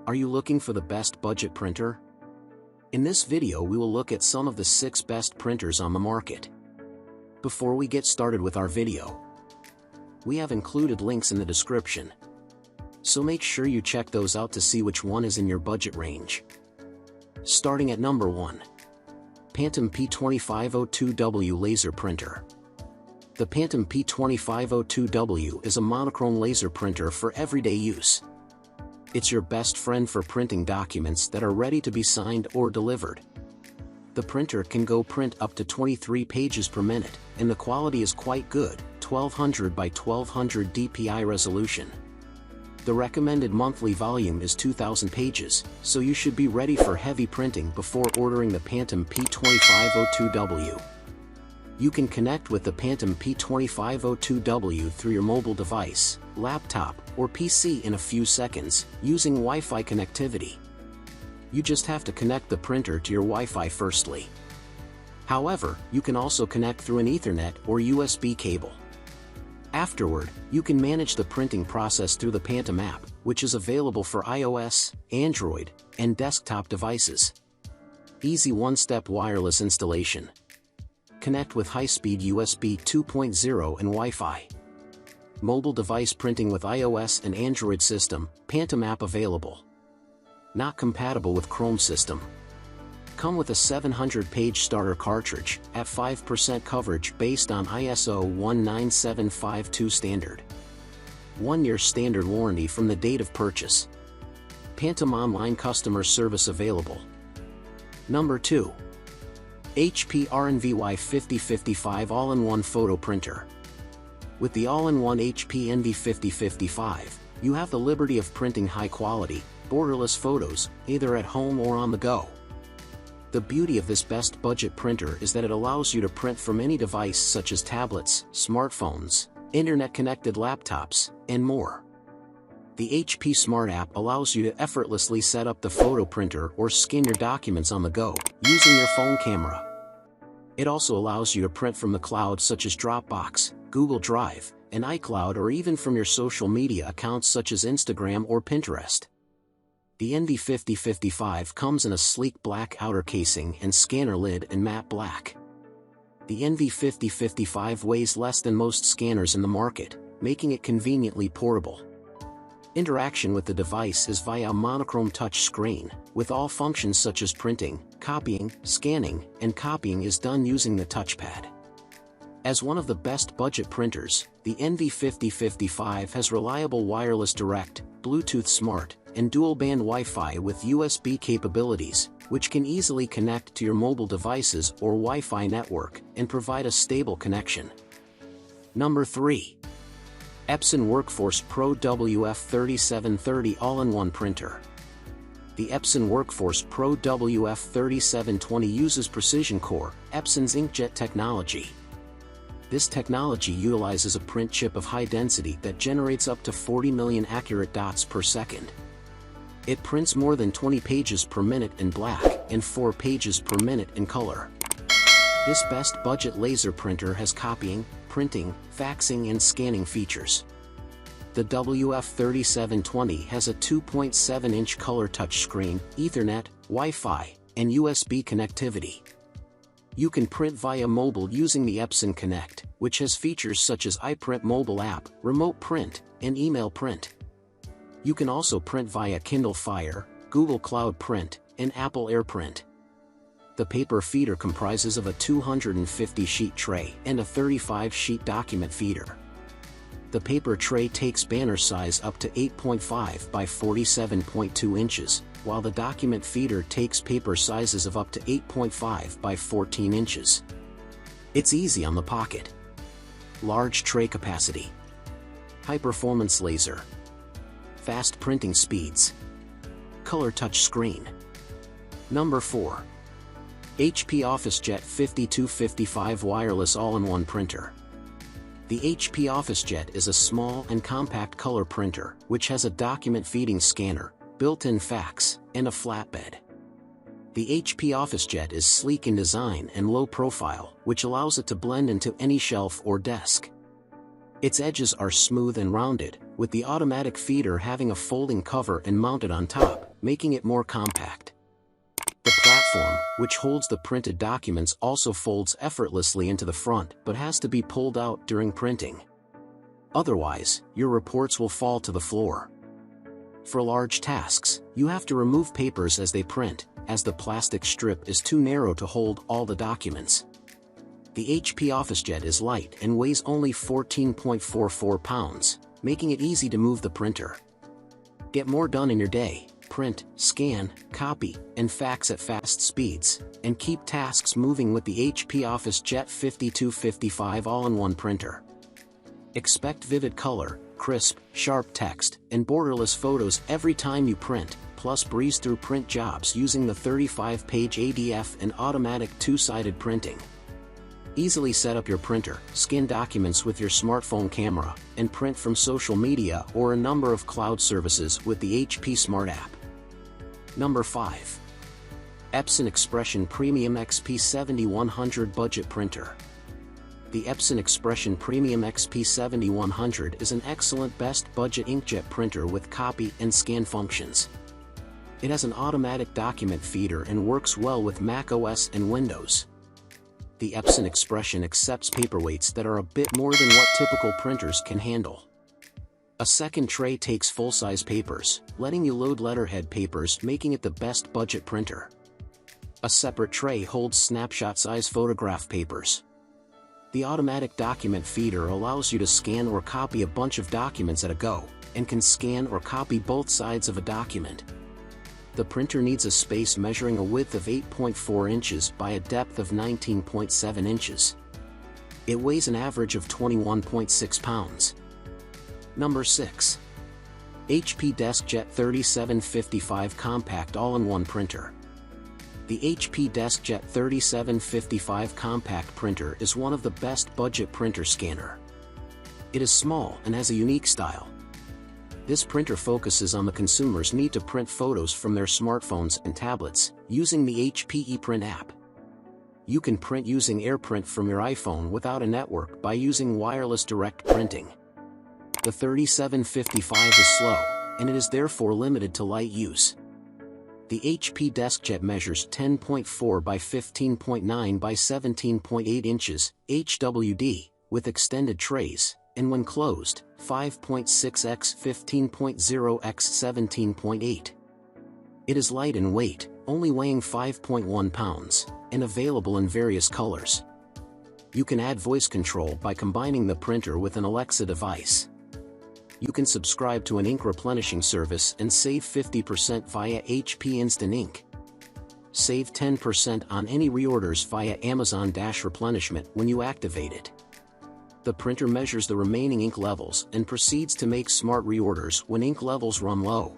Are you looking for the best budget printer? In this video we will look at some of the 6 best printers on the market. Before we get started with our video, we have included links in the description, so make sure you check those out to see which one is in your budget range. Starting at number 1. Pantum P2502W Laser Printer. The Pantum P2502W is a monochrome laser printer for everyday use. It's your best friend for printing documents that are ready to be signed or delivered. The printer can go print up to 23 pages per minute, and the quality is quite good, 1200 by 1200 dpi resolution. The recommended monthly volume is 2000 pages, so you should be ready for heavy printing before ordering the Pantum P2502W. You can connect with the Pantum P2502W through your mobile device, laptop, or PC in a few seconds, using Wi-Fi connectivity. You just have to connect the printer to your Wi-Fi firstly. However, you can also connect through an Ethernet or USB cable. Afterward, you can manage the printing process through the Pantum app, which is available for iOS, Android, and desktop devices. Easy one-step wireless installation. Connect with high-speed USB 2.0 and Wi-Fi. Mobile device printing with iOS and Android system, Pantum app available. Not compatible with Chrome system. Come with a 700-page starter cartridge, at 5% coverage based on ISO 19752 standard. 1-year standard warranty from the date of purchase. Pantum online customer service available. Number 2. HP RNVY 5055 All-in-One Photo Printer. With the all-in-one HP RNVY 5055, you have the liberty of printing high-quality, borderless photos, either at home or on the go. The beauty of this best budget printer is that it allows you to print from any device such as tablets, smartphones, internet-connected laptops, and more. The HP Smart app allows you to effortlessly set up the photo printer or scan your documents on the go, using your phone camera. It also allows you to print from the cloud such as Dropbox, Google Drive, and iCloud, or even from your social media accounts such as Instagram or Pinterest. The RNVY 5055 comes in a sleek black outer casing and scanner lid in matte black. The RNVY 5055 weighs less than most scanners in the market, making it conveniently portable. Interaction with the device is via a monochrome touch screen, with all functions such as printing, copying, scanning, and copying is done using the touchpad. As one of the best budget printers, the RNVY 5055 has reliable wireless direct, Bluetooth Smart, and dual-band Wi-Fi with USB capabilities, which can easily connect to your mobile devices or Wi-Fi network and provide a stable connection. Number 3. Epson Workforce Pro WF3730 All-in-One Printer. The Epson Workforce Pro WF3720 uses Precision Core, Epson's inkjet technology. This technology utilizes a print chip of high density that generates up to 40 million accurate dots per second. It prints more than 20 pages per minute in black and 4 pages per minute in color. This best budget laser printer has copying, printing, faxing and scanning features. The WF3720 has a 2.7-inch color touchscreen, Ethernet, Wi-Fi, and USB connectivity. You can print via mobile using the Epson Connect, which has features such as iPrint mobile app, remote print, and email print. You can also print via Kindle Fire, Google Cloud Print, and Apple AirPrint. The paper feeder comprises of a 250-sheet tray and a 35-sheet document feeder. The paper tray takes banner size up to 8.5 by 47.2 inches, while the document feeder takes paper sizes of up to 8.5 by 14 inches. It's easy on the pocket. Large tray capacity. High-performance laser. Fast printing speeds. Color touch screen. Number 4. HP OfficeJet 5255 Wireless All-in-One Printer. The HP OfficeJet is a small and compact color printer, which has a document feeding scanner, built-in fax, and a flatbed. The HP OfficeJet is sleek in design and low profile, which allows it to blend into any shelf or desk. Its edges are smooth and rounded, with the automatic feeder having a folding cover and mounted on top, making it more compact. The platform, which holds the printed documents, also folds effortlessly into the front but has to be pulled out during printing. Otherwise, your reports will fall to the floor. For large tasks, you have to remove papers as they print, as the plastic strip is too narrow to hold all the documents. The HP OfficeJet is light and weighs only 14.44 pounds, making it easy to move the printer. Get more done in your day, print, scan, copy, and fax at fast speeds, and keep tasks moving with the HP OfficeJet 5255 all-in-one printer. Expect vivid color, crisp, sharp text, and borderless photos every time you print, plus breeze through print jobs using the 35-page ADF and automatic two-sided printing. Easily set up your printer, scan documents with your smartphone camera, and print from social media or a number of cloud services with the HP Smart app. Number 5. Epson Expression Premium XP7100 Budget Printer. The Epson Expression Premium XP7100 is an excellent best budget inkjet printer with copy and scan functions. It has an automatic document feeder and works well with Mac OS and Windows. The Epson Expression accepts paperweights that are a bit more than what typical printers can handle. A second tray takes full-size papers, letting you load letterhead papers, making it the best budget printer. A separate tray holds snapshot-size photograph papers. The automatic document feeder allows you to scan or copy a bunch of documents at a go, and can scan or copy both sides of a document. The printer needs a space measuring a width of 8.4 inches by a depth of 19.7 inches. It weighs an average of 21.6 pounds. Number 6. HP DeskJet 3755 Compact All-in-One Printer. The HP DeskJet 3755 Compact Printer is one of the best budget printer scanner. It is small and has a unique style. This printer focuses on the consumer's need to print photos from their smartphones and tablets, using the HP ePrint app. You can print using AirPrint from your iPhone without a network by using wireless direct printing. The 3755 is slow, and it is therefore limited to light use. The HP DeskJet measures 10.4 by 15.9 by 17.8 inches, HWD, with extended trays, and when closed, 5.6 x 15.0 x 17.8. It is light in weight, only weighing 5.1 pounds, and available in various colors. You can add voice control by combining the printer with an Alexa device. You can subscribe to an ink replenishing service and save 50% via HP Instant Ink. Save 10% on any reorders via Amazon Replenishment when you activate it. The printer measures the remaining ink levels and proceeds to make smart reorders when ink levels run low,